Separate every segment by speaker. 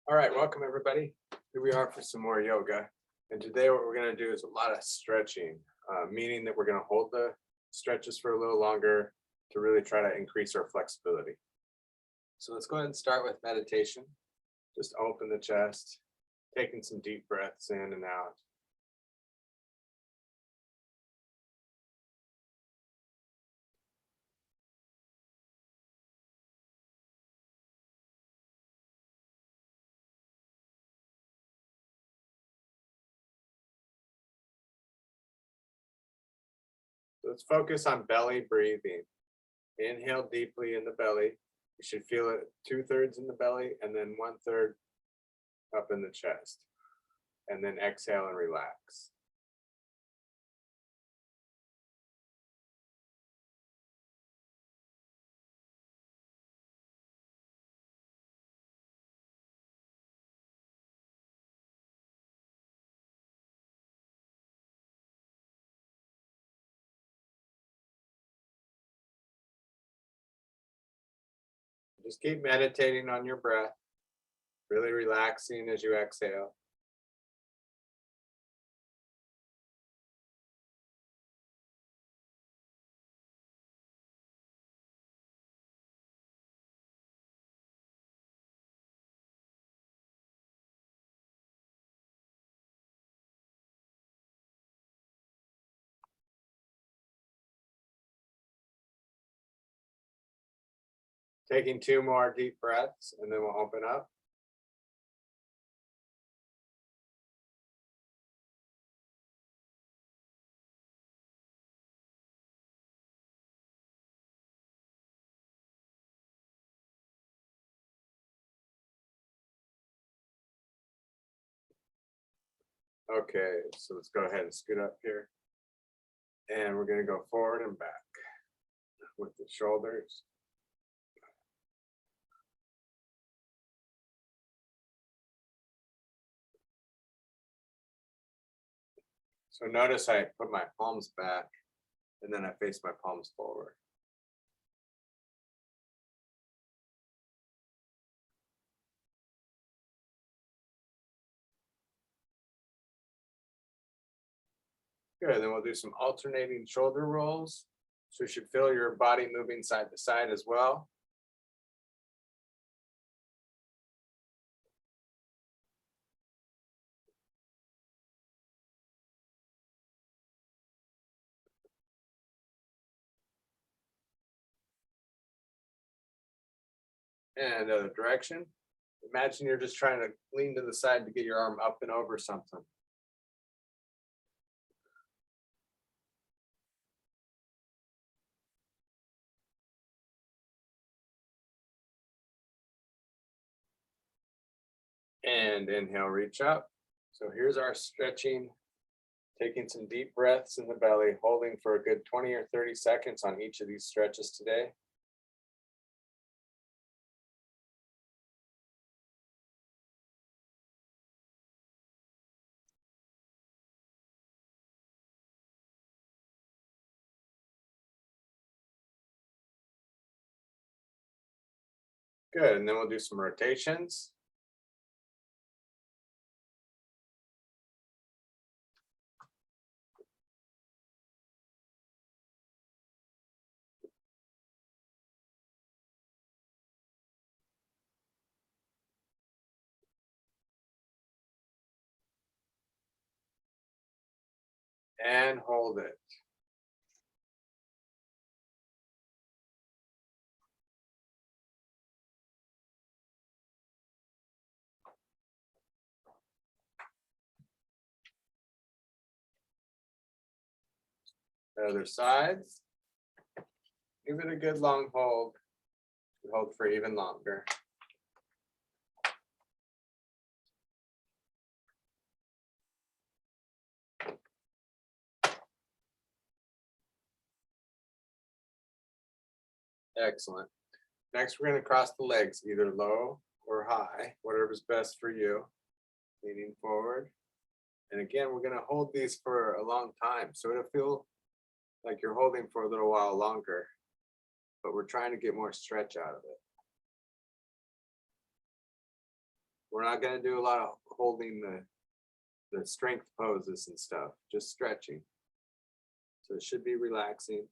Speaker 1: All right, welcome everybody. Here we are for some more yoga. And today what we're going to do is a lot of stretching, meaning that we're going to hold the stretches for a little longer to really try to increase our flexibility. So let's go ahead and start with meditation. Just open the chest, taking some deep breaths in and out. Let's focus on belly breathing. Inhale deeply in the belly. You should feel it 2/3 in the belly and then 1/3 up in the chest. And then exhale and relax. Just keep meditating on your breath, really relaxing as you exhale. Taking 2 more deep breaths and then we'll open up. Okay, so let's go ahead and scoot up here. And we're going to go forward and back with the shoulders. So notice I put my palms back and then I face my palms forward. Good, then we'll do some alternating shoulder rolls. So you should feel your body moving side to side as well. And other direction. Imagine you're just trying to lean to the side to get your arm up and over something. And inhale, reach up. So here's our stretching. Taking some deep breaths in the belly, holding for a good 20 or 30 seconds on each of these stretches today. Good, and then we'll do some rotations. And hold it. The other side. Give it a good long hold. Hold for even longer. Excellent. Next, we're going to cross the legs, either low or high, whatever's best for you. Leaning forward. And again, we're going to hold these for a long time. So it'll feel like you're holding for a little while longer, but we're trying to get more stretch out of it. We're not gonna do a lot of holding the strength poses and stuff, just stretching. So it should be relaxing.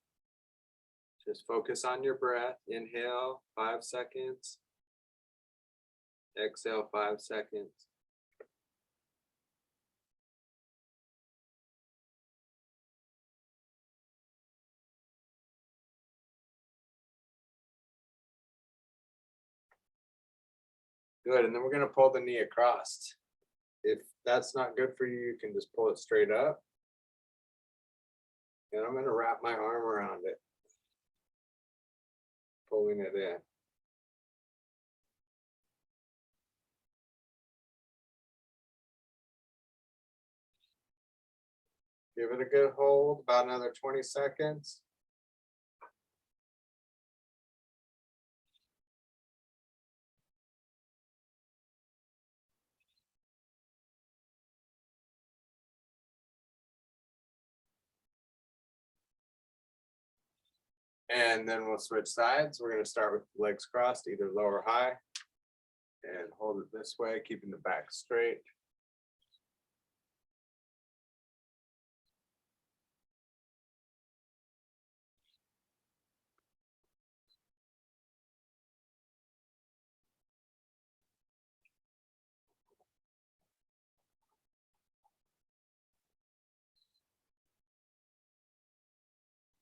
Speaker 1: Just focus on your breath. Inhale, 5 seconds. Exhale, 5 seconds. Good, and then we're gonna pull the knee across. If that's not good for you, you can just pull it straight up. And I'm gonna wrap my arm around it, pulling it in. Give it a good hold, about another 20 seconds. And then we'll switch sides. We're gonna start with the legs crossed, either low or high. And hold it this way, keeping the back straight.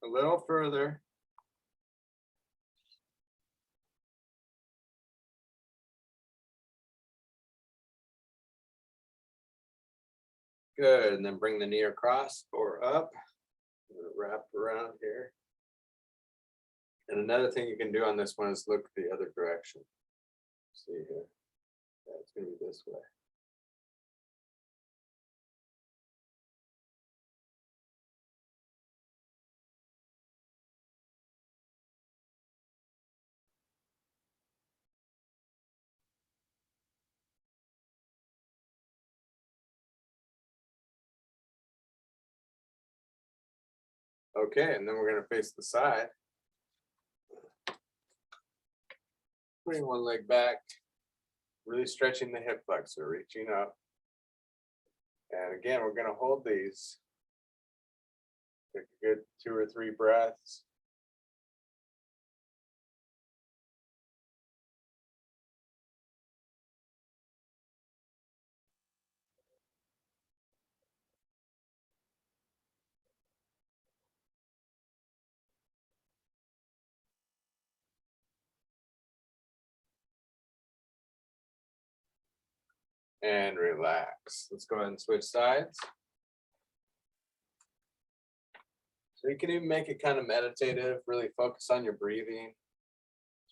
Speaker 1: A little further. Good, and then bring the knee across or up. Wrap around here. And another thing you can do on this one is look the other direction. See here. Yeah, it's gonna be this way. Okay, and then we're gonna face the side. Putting one leg back, really stretching the hip flexor, reaching up. And again, we're gonna hold these. Take a good 2 or 3 breaths. And relax. Let's go ahead and switch sides. So you can even make it kind of meditative, really focus on your breathing.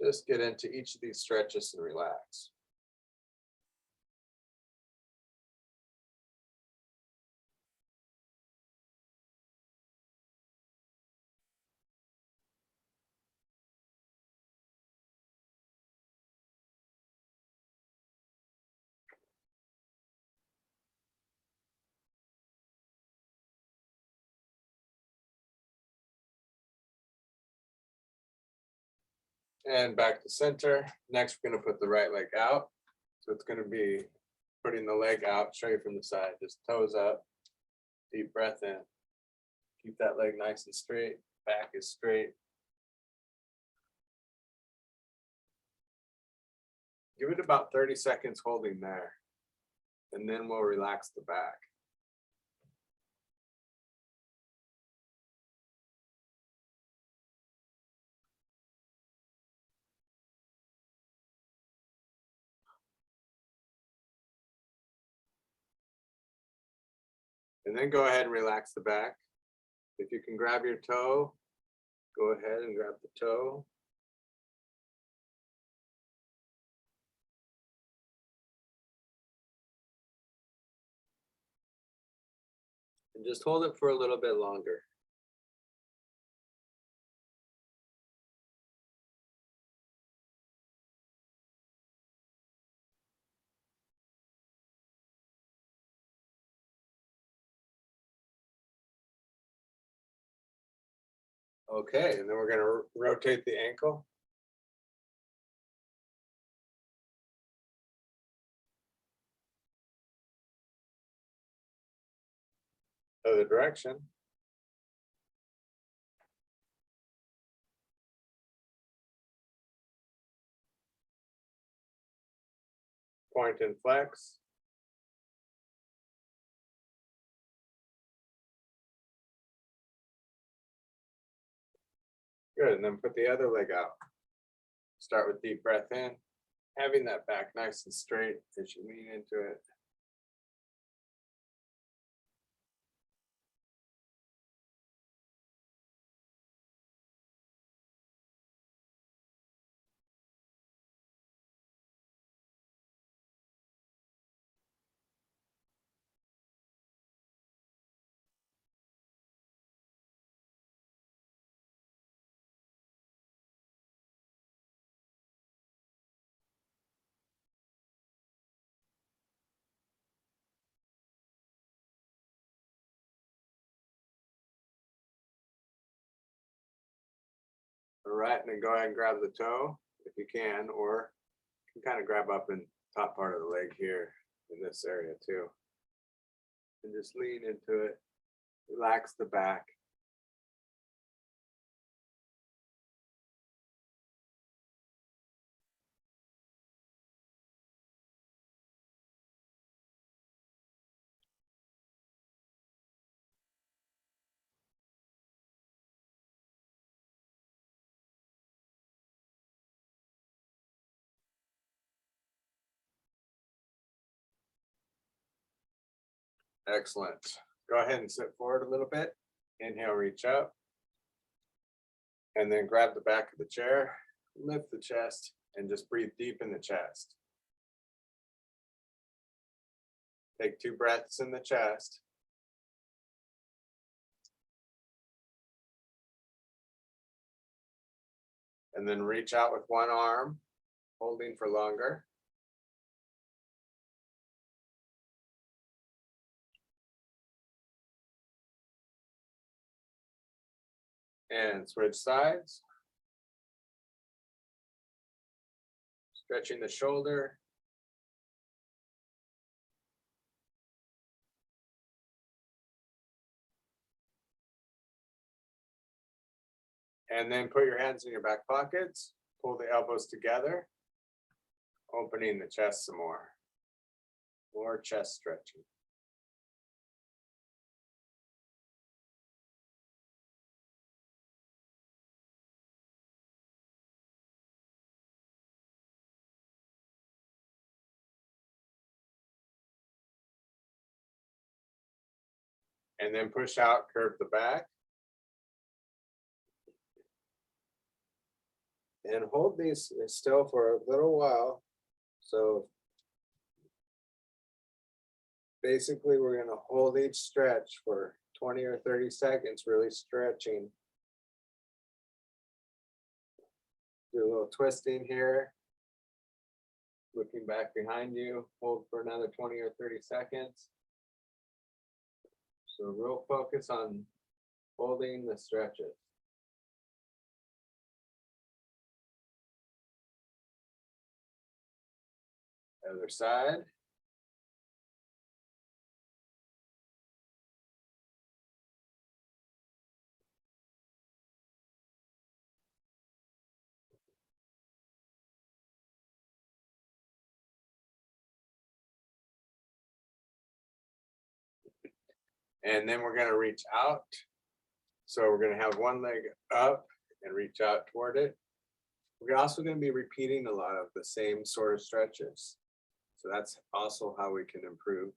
Speaker 1: Just get into each of these stretches and relax. And back to center. Next, we're gonna put the right leg out. So it's gonna be putting the leg out straight from the side, just toes up, deep breath in. Keep that leg nice and straight, back is straight. Give it about 30 seconds holding there, and then we'll relax the back. And then go ahead and relax the back. If you can grab your toe, go ahead and grab the toe. And just hold it for a little bit longer. Okay, and then we're gonna rotate the ankle. Other direction. Point and flex. Good, and then put the other leg out. Start with deep breath in, having that back nice and straight as you lean into it. All right, and then go ahead and grab the toe if you can, or you can kind of grab up in top part of the leg here in this area too. And just lean into it, relax the back. Excellent. Go ahead and sit forward a little bit. Inhale, reach up. And then grab the back of the chair, lift the chest, and just breathe deep in the chest. Take 2 breaths in the chest. And then reach out with one arm, holding for longer. And switch sides. Stretching the shoulder. And then put your hands in your back pockets. Pull the elbows together. Opening the chest some more. More chest stretching. And then push out, curve the back. And hold these still for a little while. So basically we're going to hold each stretch for 20 or 30 seconds, really stretching. Do a little twisting here. Looking back behind you, hold for another 20 or 30 seconds. So real focus on holding the stretches. Other side. And then we're going to reach out. So we're going to have one leg up and reach out toward it. We're also going to be repeating a lot of the same sort of stretches. So that's also how we can improve,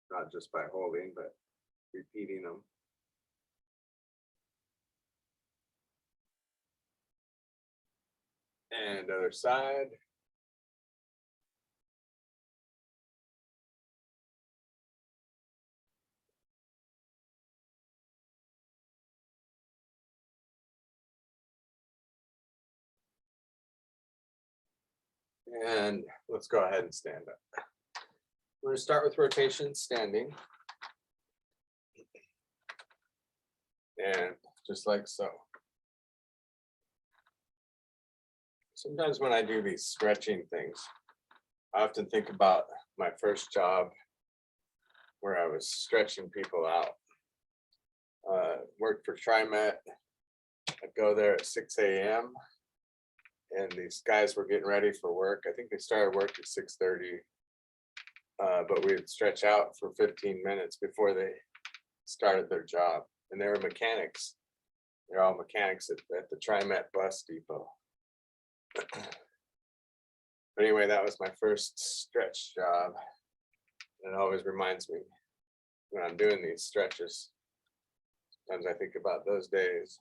Speaker 1: not just by holding, but repeating them. And other side. And let's go ahead and stand up. We're going to start with rotation standing. And just like so. Sometimes when I do these stretching things, I often think about my first job where I was stretching people out. Worked for TriMet. I'd go there at 6 a.m. and these guys were getting ready for work. I think they started work at 6:30, but we would stretch out for 15 minutes before they started their job. And they were mechanics. They're all mechanics at the TriMet bus depot. But anyway, that was my first stretch job. And it always reminds me when I'm doing these stretches. Sometimes I think about those days.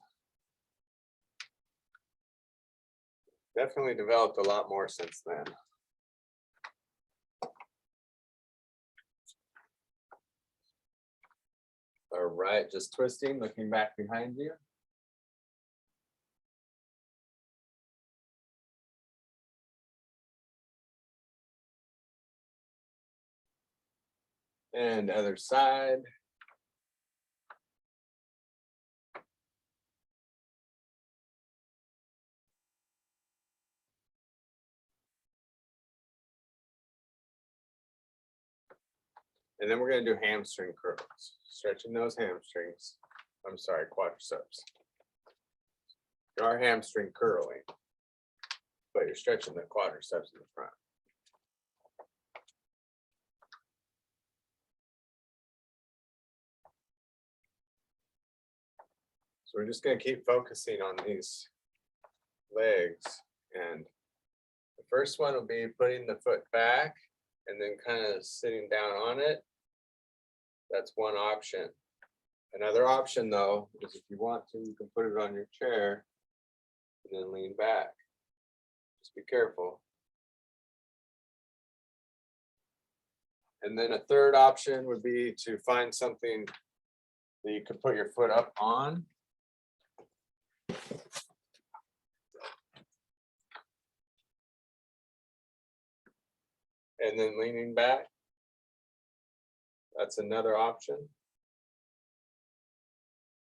Speaker 1: Definitely developed a lot more since then. All right, just twisting, looking back behind you. And other side. And then we're going to do hamstring curls, stretching those hamstrings. I'm sorry, quadriceps. You are hamstring curling, but you're stretching the quadriceps in the front. So we're just going to keep focusing on these legs. And the first one will be putting the foot back and then kind of sitting down on it. That's one option. Another option, though, is if you want to, you can put it on your chair and then lean back. Just be careful. And then a third option would be to find something that you could put your foot up on. And then leaning back. That's another option.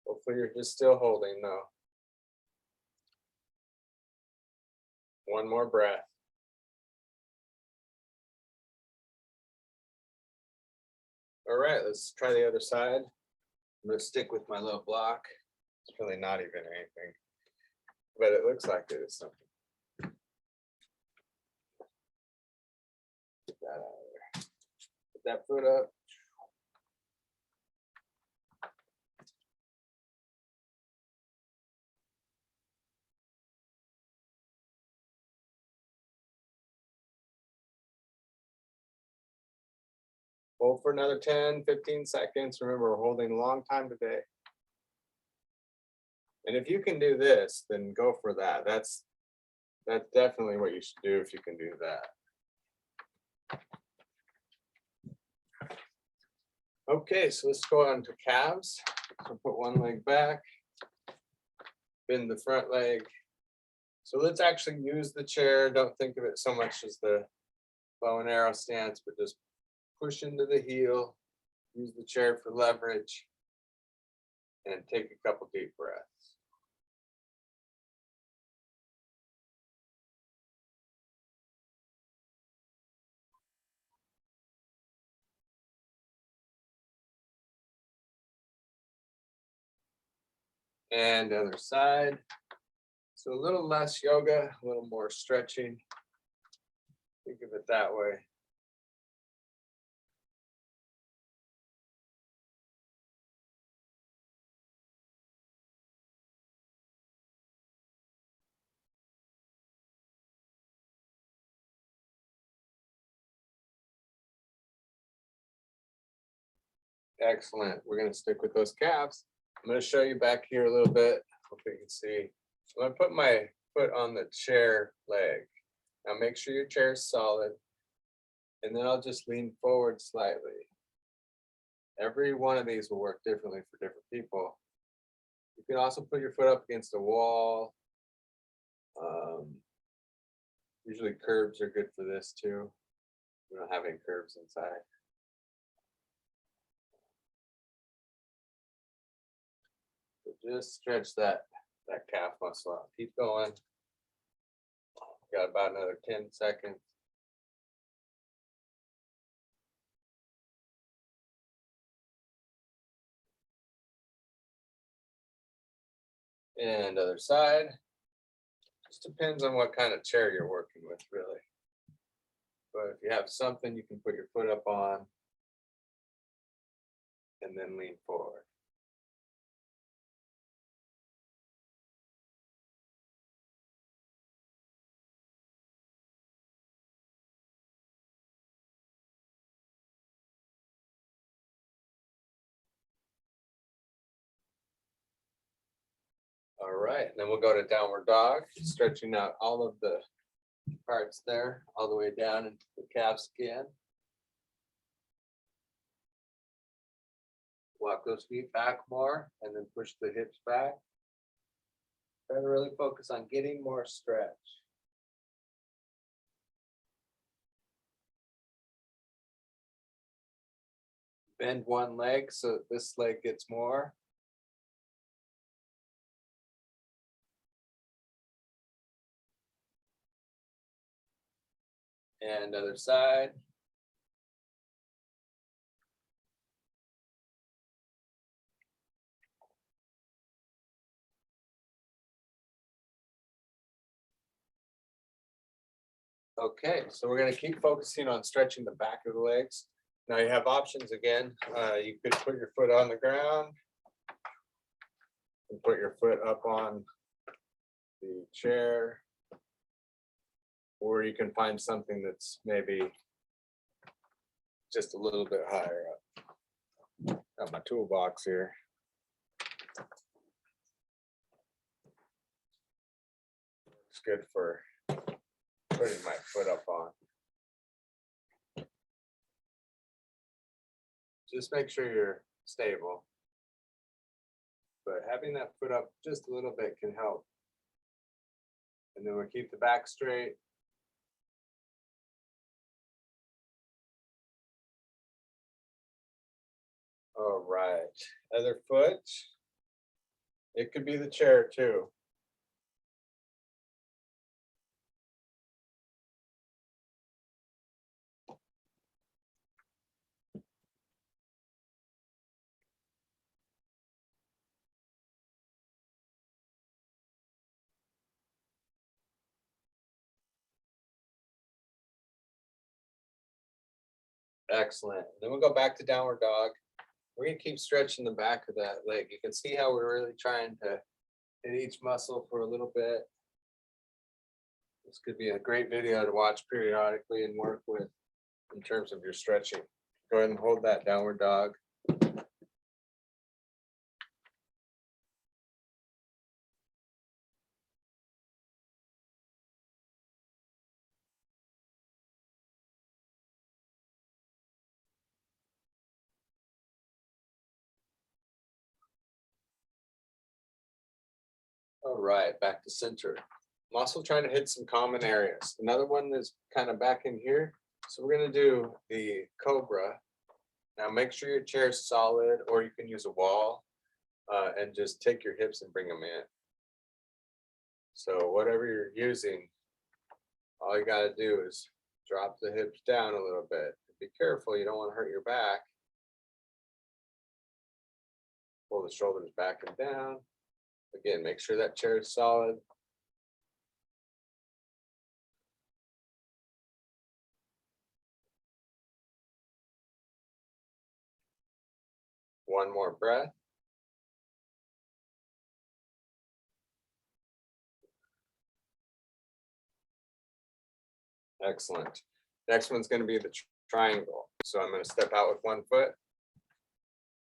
Speaker 1: Hopefully you're just still holding though. One more breath. All right, let's try the other side. I'm going to stick with my little block. It's really not even anything, but it looks like it is something. Get that out of there. Put that foot up. Hold for another 10, 15 seconds. Remember, we're holding a long time today. And if you can do this, then go for that. That's definitely what you should do if you can do that. Okay, so let's go on to calves. So put one leg back, bend the front leg. So let's actually use the chair. Don't think of it so much as the bow and arrow stance, but just push into the heel, use the chair for leverage, and take a couple deep breaths. And other side. So a little less yoga, a little more stretching. Think of it that way. Excellent. We're going to stick with those calves. I'm going to show you back here a little bit. Hopefully you can see. I'm going to put my foot on the chair leg. Now make sure your chair is solid. And then I'll just lean forward slightly. Every one of these will work differently for different people. You can also put your foot up against a wall. Usually curbs are good for this too. We don't have any curbs inside. So just stretch that calf muscle out. Keep going. Got about another 10 seconds. And other side. Just depends on what kind of chair you're working with, really. But if you have something you can put your foot up on and then lean forward. All right, and then we'll go to downward dog, stretching out all of the parts there, all the way down into the calves again. Walk those feet back more and then push the hips back. Try to really focus on getting more stretch. Bend one leg so this leg gets more. And other side. Okay, so we're going to keep focusing on stretching the back of the legs. Now you have options again. You could put your foot on the ground and put your foot up on the chair, or you can find something that's maybe just a little bit higher up. Got my toolbox here. It's good for putting my foot up on. Just make sure you're stable. But having that foot up just a little bit can help. And then we'll keep the back straight. All right, other foot. It could be the chair too. Excellent. Then we'll go back to downward dog. We're gonna keep stretching the back of that leg. You can see how we're really trying to hit each muscle for a little bit. This could be a great video to watch periodically and work with in terms of your stretching. Go ahead and hold that downward dog. All right, back to center. I'm also trying to hit some common areas. Another one is kind of back in here. So we're gonna do the Cobra. Now make sure your chair is solid, or you can use a wall and just take your hips and bring them in. So whatever you're using, all you gotta do is drop the hips down a little bit. Be careful, you don't want to hurt your back. Pull the shoulders back and down. Again, make sure that chair is solid. One more breath. Excellent. Next one's going to be the triangle. So I'm going to step out with one foot,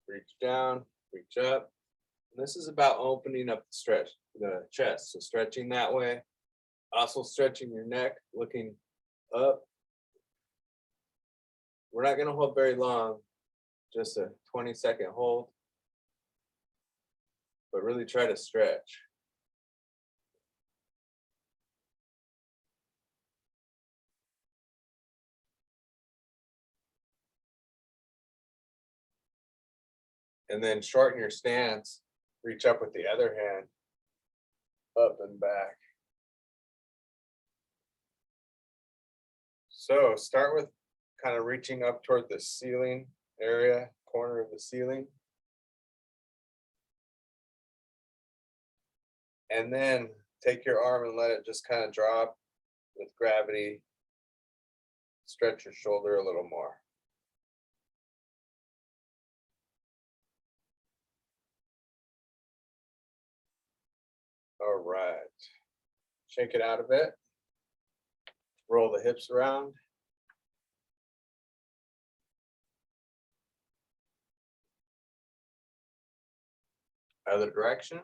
Speaker 1: reach down, reach up. And this is about opening up the chest. So stretching that way, also stretching your neck, looking up. We're not going to hold very long, just a 20-second hold, but really try to stretch. And then shorten your stance, reach up with the other hand, up and back. So start with kind of reaching up toward the ceiling area, corner of the ceiling. And then take your arm and let it just kind of drop with gravity. Stretch your shoulder a little more. All right. Shake it out a bit. Roll the hips around. Other direction.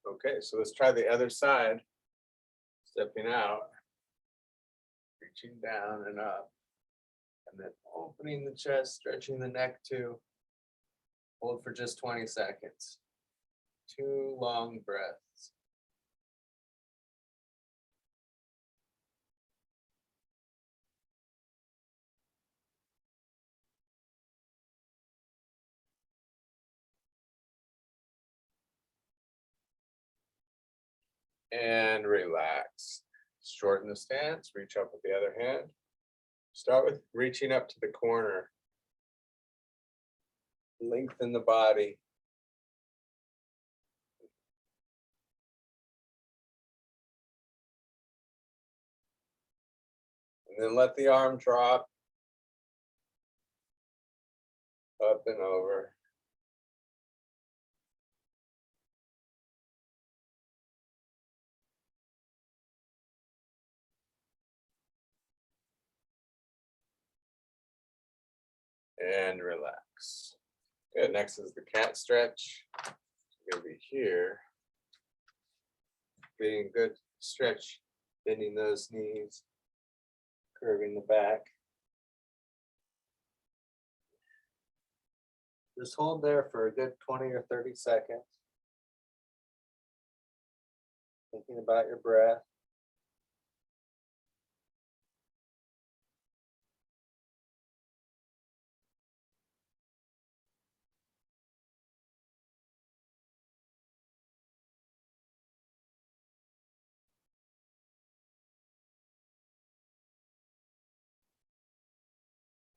Speaker 1: Okay, so let's try the other side. Stepping out, reaching down and up, and then opening the chest, stretching the neck too. Hold for just 20 seconds. 2 long breaths. And relax. Shorten the stance, reach up with the other hand. Start with reaching up to the corner. Lengthen the body. And then let the arm drop up and over. And relax. Good. Next is the cat stretch. It's going to be here. Being good stretch, bending those knees, curving the back. Just hold there for a good 20 or 30 seconds. Thinking about your breath.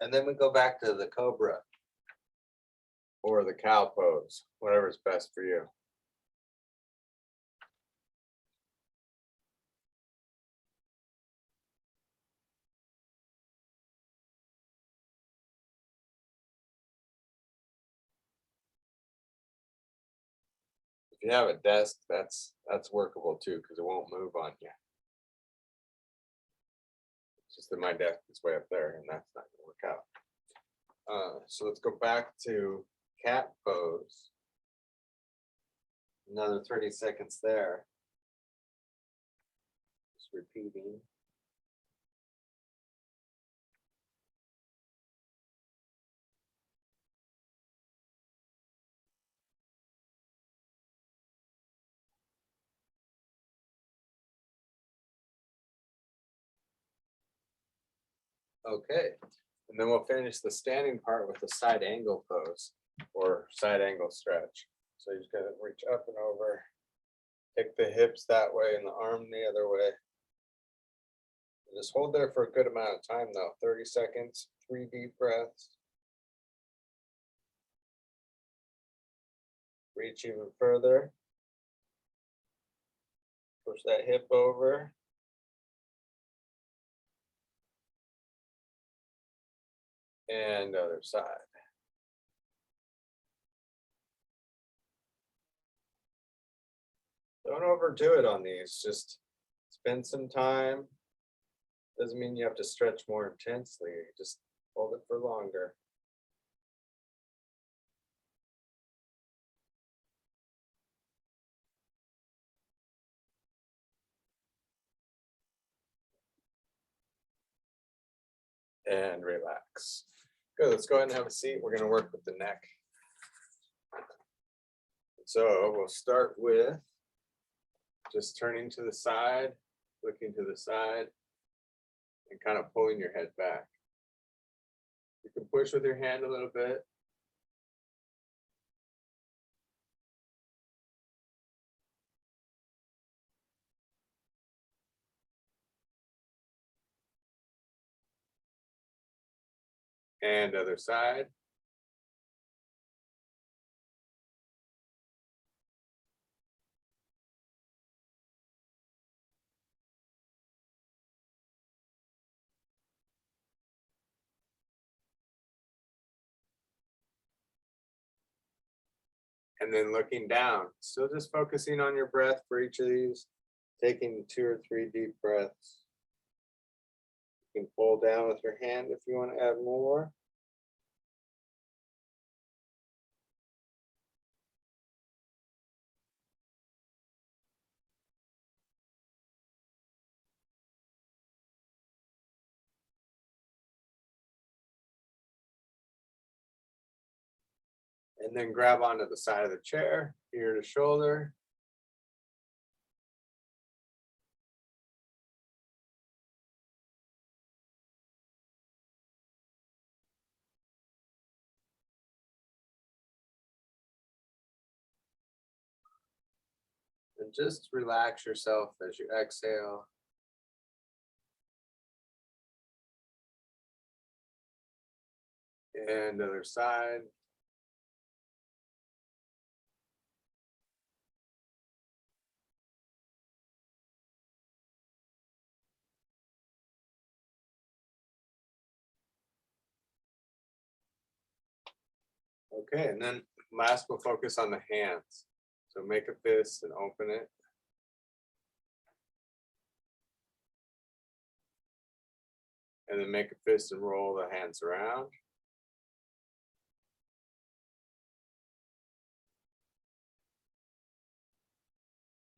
Speaker 1: And then we go back to the Cobra or the cow pose, whatever's best for you. If you have a desk, that's workable too, because it won't move on you. It's just that my desk is way up there, and that's not going to work out. So let's go back to cat pose. Another 30 seconds there. Just repeating. Okay, and then we'll finish the standing part with a side angle pose or side angle stretch. So you just gotta reach up and over, take the hips that way and the arm the other way. Just hold there for a good amount of time though, 30 seconds, 3 deep breaths. Reach even further. Push that hip over. And other side. Don't overdo it on these, just spend some time. Doesn't mean you have to stretch more intensely, just hold it for longer. And relax. Good, let's go ahead and have a seat. We're gonna work with the neck. So we'll start with just turning to the side, looking to the side, and kind of pulling your head back. You can push with your hand a little bit. And other side. And then looking down, still just focusing on your breath for each of these, taking 2 or 3 deep breaths. You can pull down with your hand if you want to add more. And then grab onto the side of the chair, ear to shoulder. And just relax yourself as you exhale. And other side. Okay, and then last we'll focus on the hands. So make a fist and open it. And then make a fist and roll the hands around.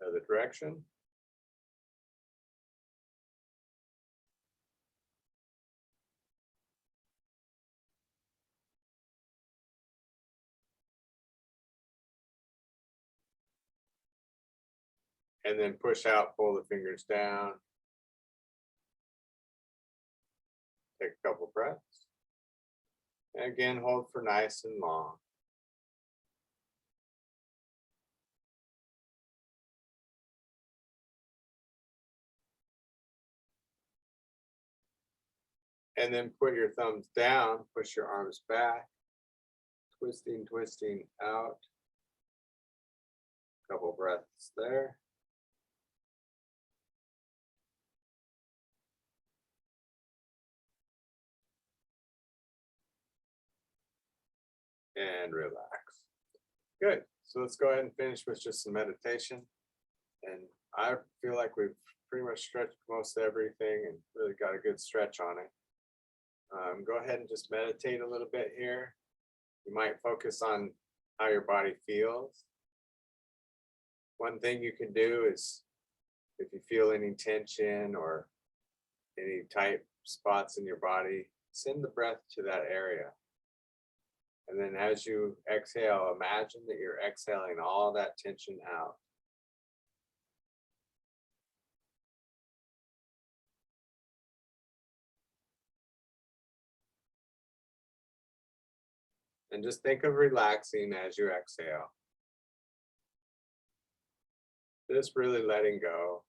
Speaker 1: Other direction. And then push out, pull the fingers down. Take a couple breaths. And again, hold for nice and long. And then put your thumbs down, push your arms back, twisting out. Couple breaths there. And relax. Good. So let's go ahead and finish with just some meditation. And I feel like we've pretty much stretched most everything and really got a good stretch on it. Go ahead and just meditate a little bit here. You might focus on how your body feels. One thing you can do is if you feel any tension or any tight spots in your body, send the breath to that area. And then as you exhale, imagine that you're exhaling all that tension out. And just think of relaxing as you exhale. Just really letting go.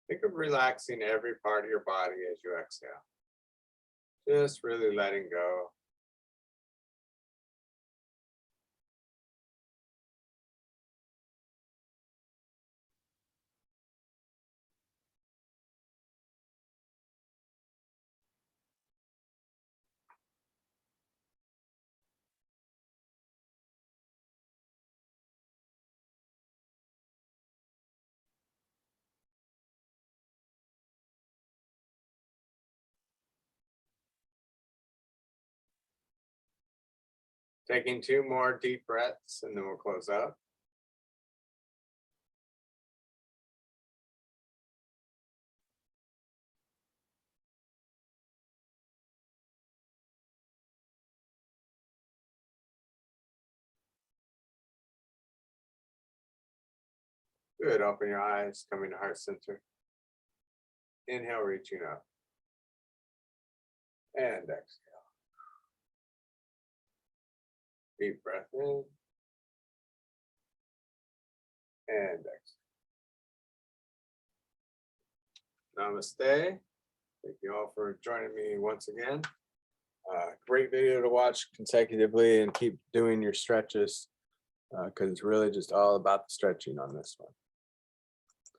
Speaker 1: Think of relaxing every part of your body as you exhale. Just really letting go. Taking 2 more deep breaths and then we'll close up. Good. Open your eyes, coming to heart center. Inhale, reaching up. And exhale. Deep breath in. And exhale. Namaste. Thank you all for joining me once again. Great video to watch consecutively and keep doing your stretches because it's really just all about the stretching on this one.